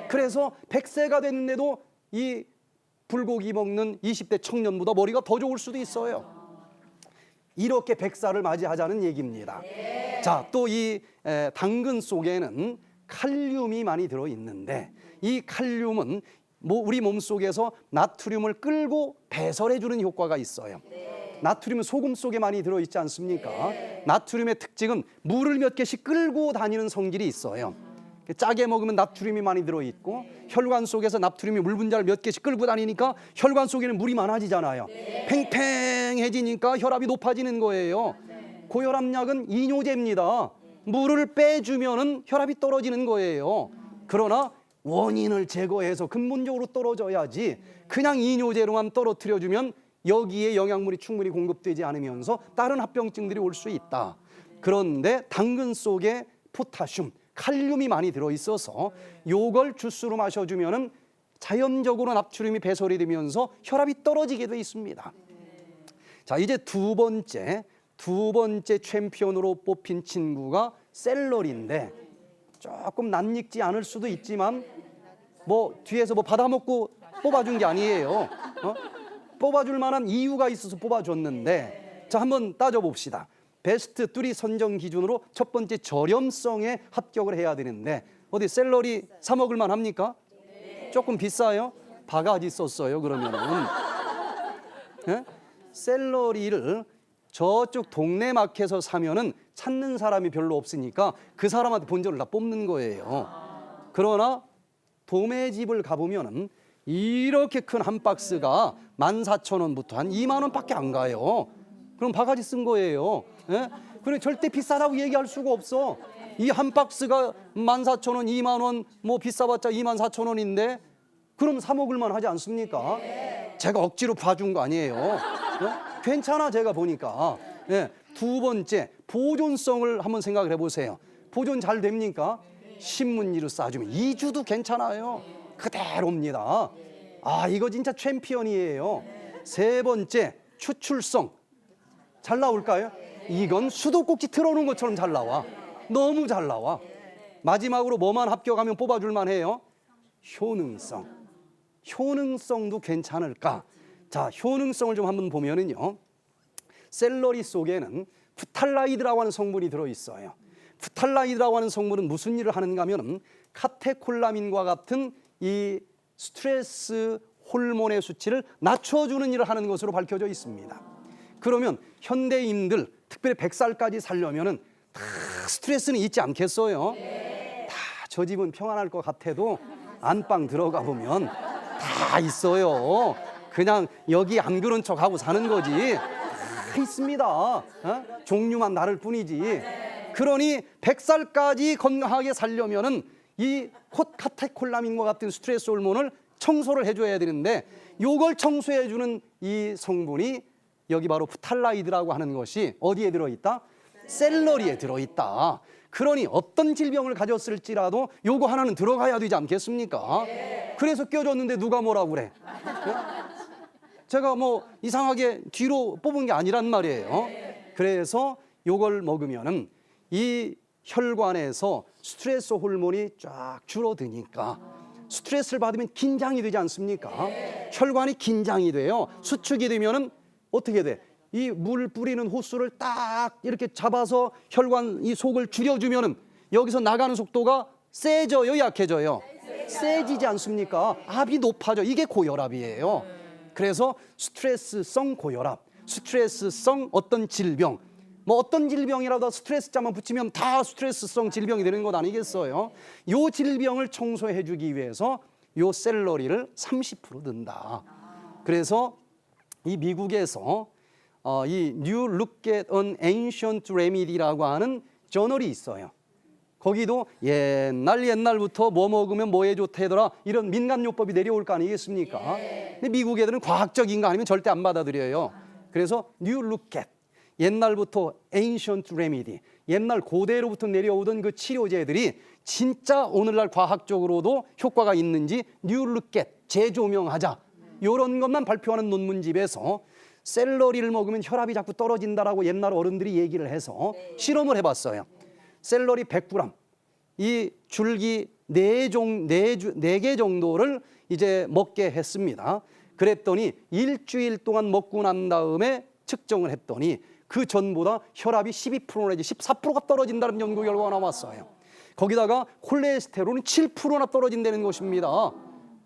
그래서 100세가 됐는데도 이 불고기 먹는 20대 청년보다 머리가 더 좋을 수도 있어요. 이렇게 100살을 맞이하자는 얘기입니다. 자, 또 이 당근 속에는 칼륨이 많이 들어있는데 이 칼륨은 우리 몸속에서 나트륨을 끌고 배설해주는 효과가 있어요. 나트륨은 소금 속에 많이 들어있지 않습니까? 나트륨의 특징은 물을 몇 개씩 끌고 다니는 성질이 있어요. 짜게 먹으면 나트륨이 많이 들어있고 혈관 속에서 나트륨이 물 분자를 몇 개씩 끌고 다니니까 혈관 속에는 물이 많아지잖아요. 팽팽해지니까 혈압이 높아지는 거예요. 고혈압약은 이뇨제입니다. 물을 빼주면은 혈압이 떨어지는 거예요. 그러나 원인을 제거해서 근본적으로 떨어져야지 그냥 이뇨제로만 떨어뜨려주면 여기에 영양물이 충분히 공급되지 않으면서 다른 합병증들이 올 수 있다. 그런데 당근 속에 포타슘, 칼륨이 많이 들어있어서 요걸 주스로 마셔주면은 자연적으로 나트륨이 배설이 되면서 혈압이 떨어지게 돼 있습니다. 자, 이제 두 번째 챔피언으로 뽑힌 친구가 샐러리인데 조금 낯익지 않을 수도 있지만 뭐 뒤에서 뭐 받아먹고 뽑아준 게 아니에요. 뽑아줄 만한 이유가 있어서 뽑아줬는데 자, 한번 따져봅시다. 베스트 3 선정 기준으로 첫 번째 저렴성에 합격을 해야 되는데 어디 샐러리 사 먹을 만 합니까? 조금 비싸요? 바가지 썼어요. 그러면은 샐러리를 저쪽 동네 마켓에서 사면은 찾는 사람이 별로 없으니까 그 사람한테 본전을 다 뽑는 거예요. 그러나 도매집을 가보면은 이렇게 큰 한 박스가 14,000원부터 한 2만 원밖에 안 가요. 그럼 바가지 쓴 거예요. 예? 그래 절대 비싸다고 얘기할 수가 없어. 이 한 박스가 14,000원, 2만 원, 뭐 비싸봤자 24,000원인데 그럼 사 먹을 만 하지 않습니까? 제가 억지로 봐준 거 아니에요. 예? 괜찮아 제가 보니까. 예. 두 번째 보존성을 한번 생각을 해보세요. 보존 잘 됩니까? 신문지로 싸주면 2주도 괜찮아요. 그대로입니다. 아, 이거 진짜 챔피언이에요. 세 번째, 추출성. 잘 나올까요? 이건 수도꼭지 틀어놓은 것처럼 잘 나와. 너무 잘 나와. 마지막으로 뭐만 합격하면 뽑아줄만 해요? 효능성. 효능성도 괜찮을까? 자, 효능성을 좀 한번 보면은요. 샐러리 속에는 프탈라이드라고 하는 성분이 들어있어요. 프탈라이드라고 하는 성분은 무슨 일을 하는가 하면은 카테콜라민과 같은 이 스트레스 호르몬의 수치를 낮춰주는 일을 하는 것으로 밝혀져 있습니다. 그러면 현대인들, 특별히 100살까지 살려면은 다 스트레스는 있지 않겠어요? 다 저 집은 평안할 것 같아도 안방 들어가 보면 다 있어요. 그냥 여기 안 그런 척하고 사는 거지. 다 있습니다. 어? 종류만 다를 뿐이지. 그러니 100살까지 건강하게 살려면은 이 카테콜라민과 같은 스트레스 호르몬을 청소를 해줘야 되는데, 요걸 청소해주는 이 성분이 여기 바로 프탈라이드라고 하는 것이 어디에 들어있다? 샐러리에 들어있다. 그러니 어떤 질병을 가졌을지라도 요거 하나는 들어가야 되지 않겠습니까? 그래서 껴줬는데 누가 뭐라고 그래? 제가 뭐 이상하게 뒤로 뽑은 게 아니란 말이에요. 그래서 요걸 먹으면은 이 혈관에서 스트레스 호르몬이 쫙 줄어드니까 스트레스를 받으면 긴장이 되지 않습니까? 혈관이 긴장이 돼요. 수축이 되면은 어떻게 돼? 이 물 뿌리는 호스를 딱 이렇게 잡아서 혈관 이 속을 줄여주면은 여기서 나가는 속도가 세져요, 약해져요? 세지지 않습니까? 압이 높아져. 이게 고혈압이에요. 그래서 스트레스성 고혈압, 스트레스성 어떤 질병, 뭐 어떤 질병이라도 스트레스자만 붙이면 다 스트레스성 질병이 되는 것 아니겠어요? 요 질병을 청소해 주기 위해서 요 샐러리를 30% 넣는다. 그래서 이 미국에서 이 New Look at an Ancient Remedy라고 하는 저널이 있어요. 거기도 옛날부터 뭐 먹으면 뭐에 좋다더라 이런 민간요법이 내려올 거 아니겠습니까? 근데 미국 애들은 과학적인 거 아니면 절대 안 받아들여요. 그래서 New Look at, 옛날부터 Ancient Remedy, 옛날 고대로부터 내려오던 그 치료제들이 진짜 오늘날 과학적으로도 효과가 있는지 New Look at, 재조명하자, 이런 것만 발표하는 논문집에서 샐러리를 먹으면 혈압이 자꾸 떨어진다라고 옛날 어른들이 얘기를 해서 실험을 해봤어요. 샐러리 100g, 이 줄기 4개 정도를 이제 먹게 했습니다. 그랬더니 일주일 동안 먹고 난 다음에 측정을 했더니 그 전보다 혈압이 12% 내지 14%가 떨어진다는 연구 결과가 나왔어요. 거기다가 콜레스테롤은 7%나 떨어진다는 것입니다.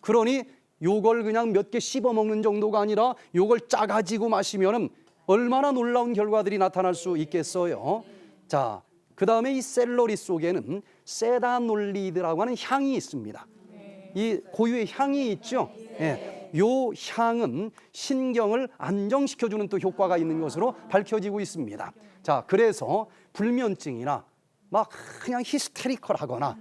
그러니 요걸 그냥 몇 개 씹어 먹는 정도가 아니라 요걸 짜가지고 마시면은 얼마나 놀라운 결과들이 나타날 수 있겠어요. 자, 그 다음에 이 샐러리 속에는 세다놀리드라고 하는 향이 있습니다. 이 고유의 향이 있죠. 예. 요 향은 신경을 안정시켜주는 또 효과가 있는 것으로 밝혀지고 있습니다. 자, 그래서 불면증이나 막 그냥 히스테리컬하거나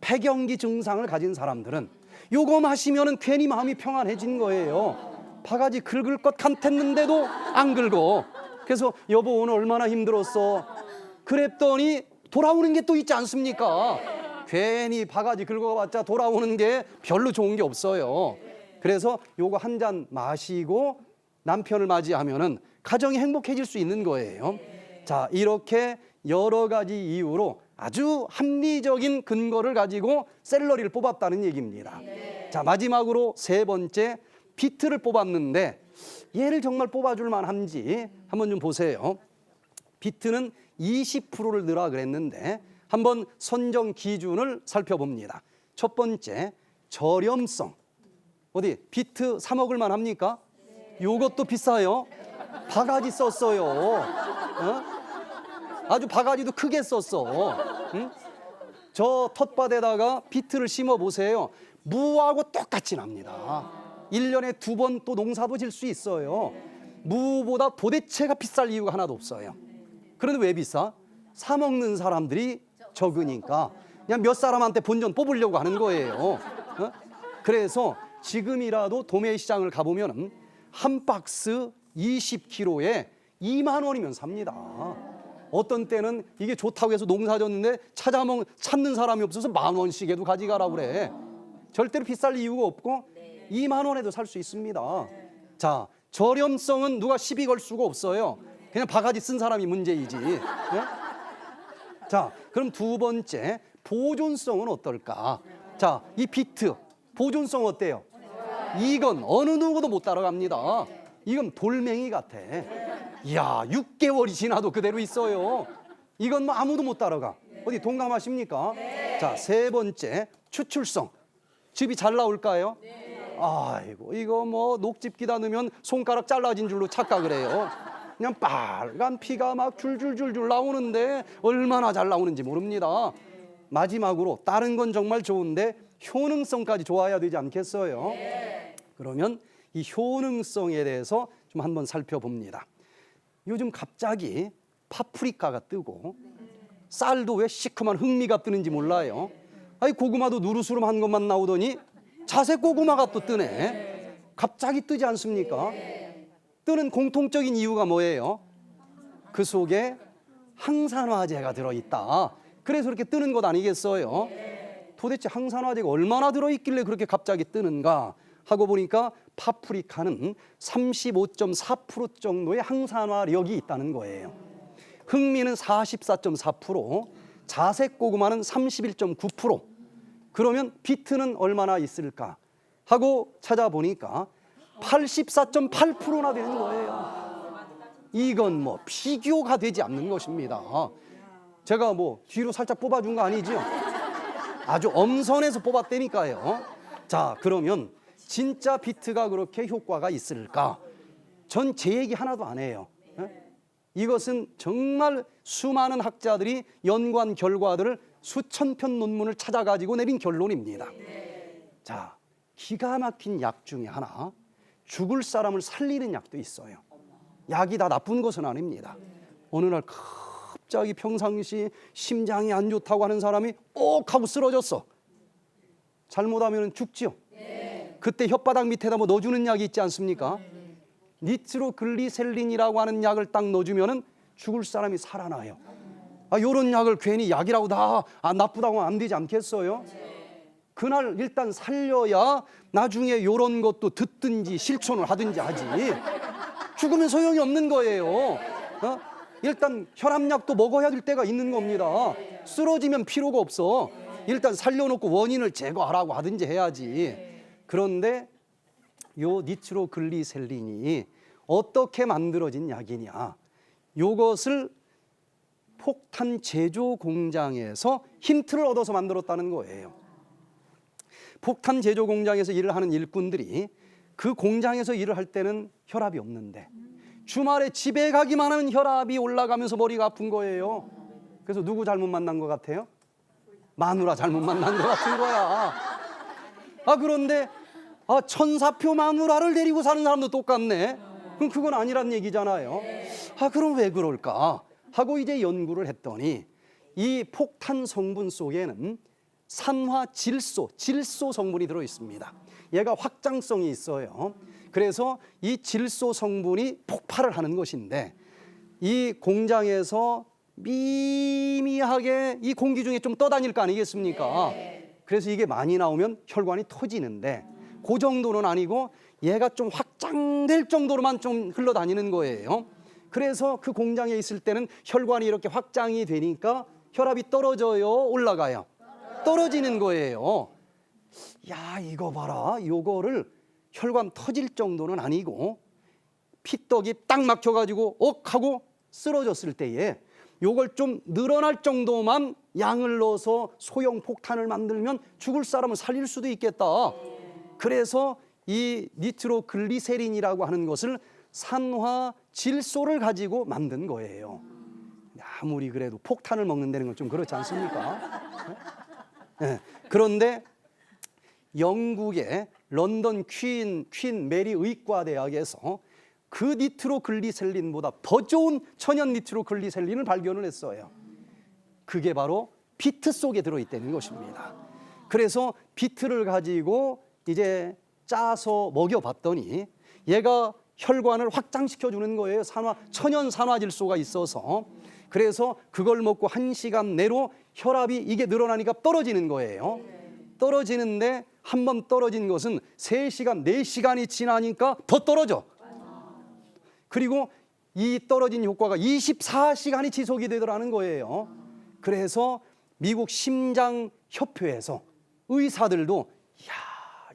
폐경기 증상을 가진 사람들은 요거 마시면은 괜히 마음이 평안해진 거예요. 바가지 긁을 것 같았는데도 안 긁어. 그래서 여보 오늘 얼마나 힘들었어. 그랬더니 돌아오는 게 또 있지 않습니까? 괜히 바가지 긁어봤자 돌아오는 게 별로 좋은 게 없어요. 그래서 요거 한 잔 마시고 남편을 맞이하면은 가정이 행복해질 수 있는 거예요. 자, 이렇게 여러 가지 이유로 아주 합리적인 근거를 가지고 샐러리를 뽑았다는 얘기입니다. 자, 마지막으로 세 번째, 비트를 뽑았는데 얘를 정말 뽑아줄 만한지 한번 좀 보세요. 비트는 20%를 넣으라 그랬는데 한번 선정 기준을 살펴봅니다. 첫 번째, 저렴성. 어디 비트 사 먹을 만합니까? 요것도 비싸요. 바가지 썼어요. 어? 아주 바가지도 크게 썼어. 응? 저 텃밭에다가 비트를 심어 보세요. 무하고 똑같이 납니다. 1년에 2번 또 농사도 질 수 있어요. 무보다 도대체가 비쌀 이유가 하나도 없어요. 그런데 왜 비싸? 사 먹는 사람들이 적으니까 그냥 몇 사람한테 본전 뽑으려고 하는 거예요. 어? 그래서 지금이라도 도매 시장을 가보면 한 박스 20kg에 2만 원이면 삽니다. 어떤 때는 이게 좋다고 해서 농사 졌는데 찾는 사람이 없어서 10,000원씩에도 가져가라고 그래. 절대로 비쌀 이유가 없고 2만 원에도 살 수 있습니다. 자, 저렴성은 누가 시비 걸 수가 없어요. 그냥 바가지 쓴 사람이 문제이지. 예? 자, 그럼 두 번째, 보존성은 어떨까? 자, 이 비트 보존성 어때요? 이건 어느 누구도 못 따라갑니다. 이건 돌멩이 같아. 이야, 6개월이 지나도 그대로 있어요. 이건 뭐 아무도 못 따라가. 어디 동감하십니까? 자, 세 번째, 추출성. 즙이 잘 나올까요? 아이고, 이거 뭐 녹즙기다 넣으면 손가락 잘라진 줄로 착각을 해요. 그냥 빨간 피가 막 줄줄줄줄 나오는데 얼마나 잘 나오는지 모릅니다. 마지막으로 다른 건 정말 좋은데 효능성까지 좋아야 되지 않겠어요? 그러면 이 효능성에 대해서 좀 한번 살펴봅니다. 요즘 갑자기 파프리카가 뜨고 쌀도 왜 시큼한 흑미가 뜨는지 몰라요. 아니, 고구마도 누르스름한 것만 나오더니 자색 고구마가 또 뜨네. 갑자기 뜨지 않습니까? 뜨는 공통적인 이유가 뭐예요? 그 속에 항산화제가 들어있다. 그래서 이렇게 뜨는 것 아니겠어요? 도대체 항산화제가 얼마나 들어있길래 그렇게 갑자기 뜨는가 하고 보니까 파프리카는 35.4% 정도의 항산화력이 있다는 거예요. 흑미는 44.4%, 자색 고구마는 31.9%. 그러면 비트는 얼마나 있을까 하고 찾아보니까 84.8%나 되는 거예요. 이건 뭐 비교가 되지 않는 것입니다. 제가 뭐 뒤로 살짝 뽑아준 거 아니죠? 아주 엄선해서 뽑았다니까요. 자, 그러면 진짜 비트가 그렇게 효과가 있을까? 전 제 얘기 하나도 안 해요. 이것은 정말 수많은 학자들이 연구한 결과들을 수천 편 논문을 찾아가지고 내린 결론입니다. 자, 기가 막힌 약 중에 하나, 죽을 사람을 살리는 약도 있어요. 약이 다 나쁜 것은 아닙니다. 어느 날 갑자기 평상시 심장이 안 좋다고 하는 사람이 옥 하고 쓰러졌어. 잘못하면 죽죠. 그때 혓바닥 밑에다 뭐 넣어주는 약이 있지 않습니까? 니트로글리세린이라고 하는 약을 딱 넣어주면은 죽을 사람이 살아나요. 아, 요런 약을 괜히 약이라고 다 나쁘다고 하면 안 되지 않겠어요? 그날 일단 살려야 나중에 요런 것도 듣든지 실천을 하든지 하지. 죽으면 소용이 없는 거예요. 일단 혈압약도 먹어야 될 때가 있는 겁니다. 쓰러지면 필요가 없어. 일단 살려놓고 원인을 제거하라고 하든지 해야지. 그런데 요 니트로글리세린이 어떻게 만들어진 약이냐, 요것을 폭탄 제조 공장에서 힌트를 얻어서 만들었다는 거예요. 폭탄 제조 공장에서 일을 하는 일꾼들이 그 공장에서 일을 할 때는 혈압이 없는데 주말에 집에 가기만 하면 혈압이 올라가면서 머리가 아픈 거예요. 그래서 누구 잘못 만난 것 같아요? 마누라 잘못 만난 것 같은 거야. 그런데 천사표 마누라를 데리고 사는 사람도 똑같네. 그럼 그건 아니란 얘기잖아요. 그럼 왜 그럴까 하고 이제 연구를 했더니 이 폭탄 성분 속에는 산화질소, 질소 성분이 들어 있습니다. 얘가 확장성이 있어요. 그래서 이 질소 성분이 폭발을 하는 것인데 이 공장에서 미미하게 이 공기 중에 좀 떠다닐 거 아니겠습니까? 그래서 이게 많이 나오면 혈관이 터지는데 그 정도는 아니고 얘가 좀 확장될 정도로만 좀 흘러다니는 거예요. 그래서 그 공장에 있을 때는 혈관이 이렇게 확장이 되니까 혈압이 떨어져요, 올라가요? 떨어지는 거예요. 야, 이거 봐라. 요거를 혈관 터질 정도는 아니고 피떡이 딱 막혀가지고 억 하고 쓰러졌을 때에 요걸 좀 늘어날 정도만 양을 넣어서 소형 폭탄을 만들면 죽을 사람을 살릴 수도 있겠다. 그래서 이 니트로글리세린이라고 하는 것을 산화질소를 가지고 만든 거예요. 아무리 그래도 폭탄을 먹는다는 건 좀 그렇지 않습니까? 네. 그런데 영국의 런던 퀸 메리 의과대학에서 그 니트로글리세린보다 더 좋은 천연 니트로글리세린을 발견을 했어요. 그게 바로 비트 속에 들어있다는 것입니다. 그래서 비트를 가지고 이제 짜서 먹여봤더니 얘가 혈관을 확장시켜주는 거예요. 천연 산화질소가 있어서. 그래서 그걸 먹고 1시간 내로 혈압이 이게 늘어나니까 떨어지는 거예요. 떨어지는데 한 번 떨어진 것은 3시간, 4시간이 지나니까 더 떨어져. 그리고 이 떨어진 효과가 24시간이 지속이 되더라는 거예요. 그래서 미국 심장협회에서 의사들도 이야,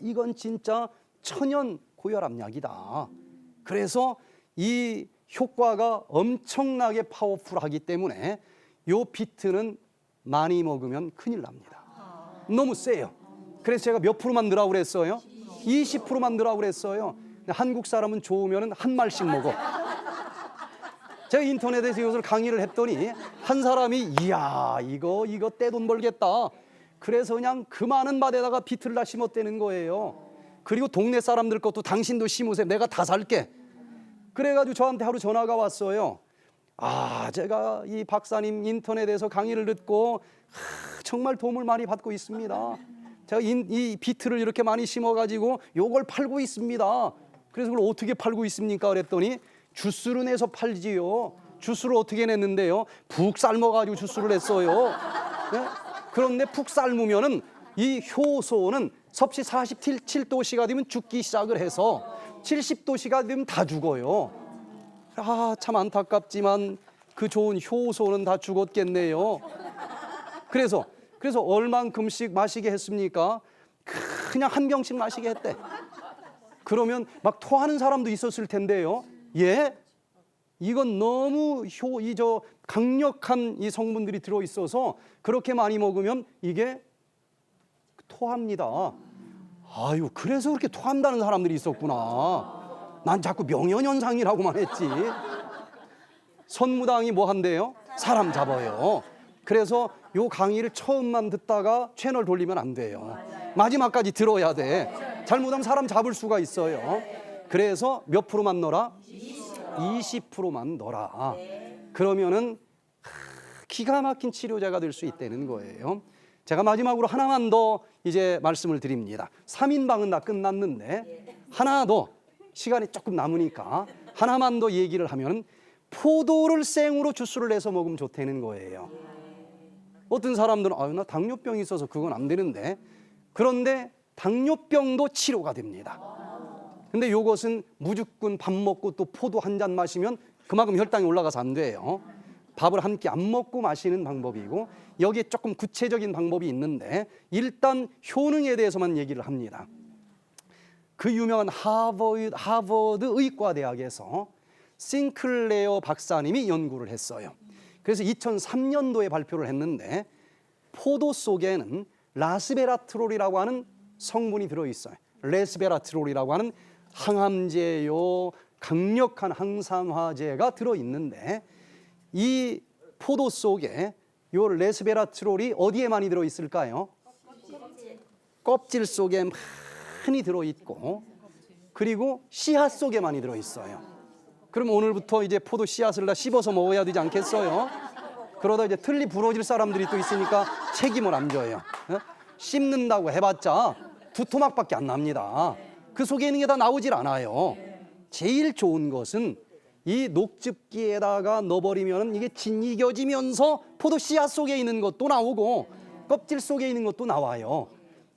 이건 진짜 천연 고혈압약이다. 그래서 이 효과가 엄청나게 파워풀하기 때문에 요 비트는 많이 먹으면 큰일 납니다. 너무 세요. 그래서 제가 몇 프로만 넣으라고 그랬어요? 20%만 넣으라고 그랬어요. 한국 사람은 좋으면 한 말씩 먹어. 제가 인터넷에서 이것을 강의를 했더니 한 사람이 이야, 이거 떼돈 벌겠다. 그래서 그냥 그 많은 밭에다가 비트를 다 심었다는 거예요. 그리고 동네 사람들 것도 당신도 심으세요. 내가 다 살게. 그래가지고 저한테 하루 전화가 왔어요. 아, 제가 이 박사님 인터넷에서 강의를 듣고 정말 도움을 많이 받고 있습니다. 제가 이 비트를 이렇게 많이 심어가지고 요걸 팔고 있습니다. 그래서 그걸 어떻게 팔고 있습니까? 그랬더니 주스를 내서 팔지요. 주스를 어떻게 냈는데요? 푹 삶아가지고 주스를 냈어요. 네? 그런데 푹 삶으면은 이 효소는 섭씨 47도씨가 되면 죽기 시작을 해서 70도씨가 되면 다 죽어요. 아, 참 안타깝지만 그 좋은 효소는 다 죽었겠네요. 그래서 얼만큼씩 마시게 했습니까? 그냥 한 병씩 마시게 했대. 그러면 막 토하는 사람도 있었을 텐데요. 예? 이건 너무 강력한 이 성분들이 들어 있어서 그렇게 많이 먹으면 이게 토합니다. 아유, 그래서 그렇게 토한다는 사람들이 있었구나. 난 자꾸 명현현상이라고만 했지. 선무당이 뭐 한대요? 사람 잡아요. 그래서 요 강의를 처음만 듣다가 채널 돌리면 안 돼요. 마지막까지 들어야 돼. 잘못하면 사람 잡을 수가 있어요. 그래서 몇 프로만 넣어라? 20%만 넣어라. 그러면은 기가 막힌 치료제가 될 수 있다는 거예요. 제가 마지막으로 하나만 더 이제 말씀을 드립니다. 3인방은 다 끝났는데 하나 더 시간이 조금 남으니까 하나만 더 얘기를 하면 포도를 생으로 주스를 내서 먹으면 좋다는 거예요. 어떤 사람들은 나 당뇨병이 있어서 그건 안 되는데, 그런데 당뇨병도 치료가 됩니다. 근데 이것은 무조건 밥 먹고 또 포도 한 잔 마시면 그만큼 혈당이 올라가서 안 돼요. 밥을 한 끼 안 먹고 마시는 방법이고, 여기에 조금 구체적인 방법이 있는데 일단 효능에 대해서만 얘기를 합니다. 그 유명한 하버드 의과대학에서 싱클레어 박사님이 연구를 했어요. 그래서 2003년도에 발표를 했는데 포도 속에는 라스베라트롤이라고 하는 성분이 들어있어요. 레스베라트롤이라고 하는 항암제요, 강력한 항산화제가 들어있는데 이 포도 속에 요 레스베라트롤이 어디에 많이 들어있을까요? 껍질 속에 많이 들어있고, 그리고 씨앗 속에 많이 들어있어요. 그럼 오늘부터 이제 포도 씨앗을 다 씹어서 먹어야 되지 않겠어요? 그러다 이제 틀니 부러질 사람들이 또 있으니까 책임을 안 져요. 씹는다고 해봤자 2토막밖에 안 납니다. 그 속에 있는 게 다 나오질 않아요. 제일 좋은 것은 이 녹즙기에다가 넣어버리면 이게 진이겨지면서 포도 씨앗 속에 있는 것도 나오고 껍질 속에 있는 것도 나와요.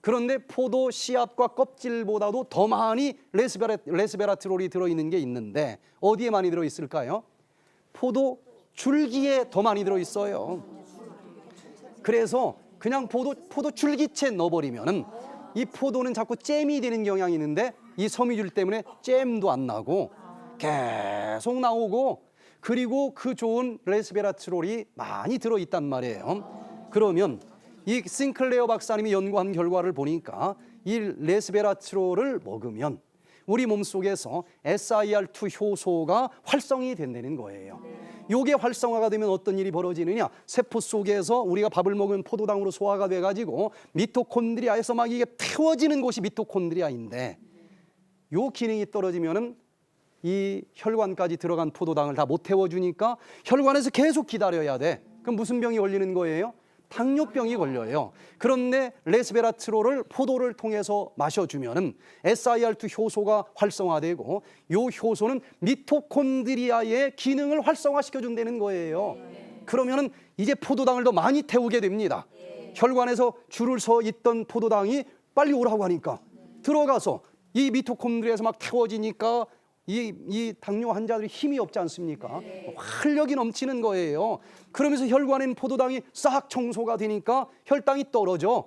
그런데 포도 씨앗과 껍질보다도 더 많이 레스베라트롤이 들어있는 게 있는데 어디에 많이 들어있을까요? 포도 줄기에 더 많이 들어있어요. 그래서 그냥 포도 줄기채 넣어버리면은 이 포도는 자꾸 잼이 되는 경향이 있는데 이 섬유질 때문에 잼도 안 나고 계속 나오고, 그리고 그 좋은 레스베라트롤이 많이 들어있단 말이에요. 그러면 이 싱클레어 박사님이 연구한 결과를 보니까 이 레스베라트롤을 먹으면 우리 몸속에서 SIR2 효소가 활성이 된다는 거예요. 요게 활성화가 되면 어떤 일이 벌어지느냐, 세포 속에서 우리가 밥을 먹으면 포도당으로 소화가 돼가지고 미토콘드리아에서 막 이게 태워지는 곳이 미토콘드리아인데, 요 기능이 떨어지면은 이 혈관까지 들어간 포도당을 다 못 태워주니까 혈관에서 계속 기다려야 돼. 그럼 무슨 병이 걸리는 거예요? 당뇨병이 걸려요. 그런데 레스베라트롤을 포도를 통해서 마셔주면은 SIR2 효소가 활성화되고, 요 효소는 미토콘드리아의 기능을 활성화시켜준다는 거예요. 그러면은 이제 포도당을 더 많이 태우게 됩니다. 혈관에서 줄을 서 있던 포도당이 빨리 오라고 하니까 들어가서 이 미토콘드리아에서 막 태워지니까 이 당뇨 환자들이 힘이 없지 않습니까? 활력이 넘치는 거예요. 그러면서 혈관에 있는 포도당이 싹 청소가 되니까 혈당이 떨어져.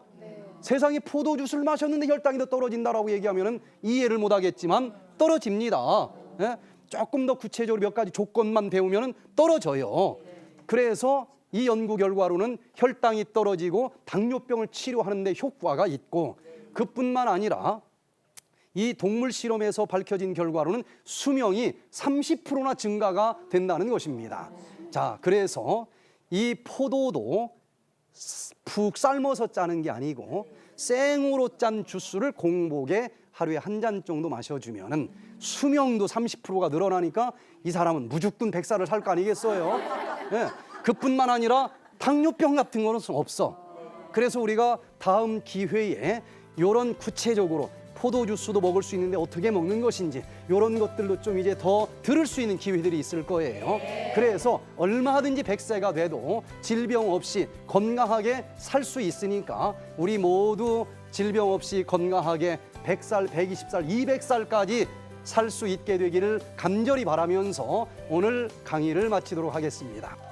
세상에 포도주스를 마셨는데 혈당이 더 떨어진다라고 얘기하면은 이해를 못 하겠지만 떨어집니다. 예? 조금 더 구체적으로 몇 가지 조건만 배우면은 떨어져요. 그래서 이 연구 결과로는 혈당이 떨어지고 당뇨병을 치료하는 데 효과가 있고, 그뿐만 아니라 이 동물 실험에서 밝혀진 결과로는 수명이 30%나 증가가 된다는 것입니다. 자, 그래서 이 포도도 푹 삶아서 짜는 게 아니고 생으로 짠 주스를 공복에 하루에 한 잔 정도 마셔주면은 수명도 30%가 늘어나니까 이 사람은 무죽든 100살을 살 거 아니겠어요? 예, 그뿐만 아니라 당뇨병 같은 거는 없어. 그래서 우리가 다음 기회에 이런 구체적으로 포도주스도 먹을 수 있는데 어떻게 먹는 것인지 이런 것들도 좀 이제 더 들을 수 있는 기회들이 있을 거예요. 그래서 얼마든지 100세가 돼도 질병 없이 건강하게 살 수 있으니까 우리 모두 질병 없이 건강하게 100살, 120살, 200살까지 살 수 있게 되기를 간절히 바라면서 오늘 강의를 마치도록 하겠습니다.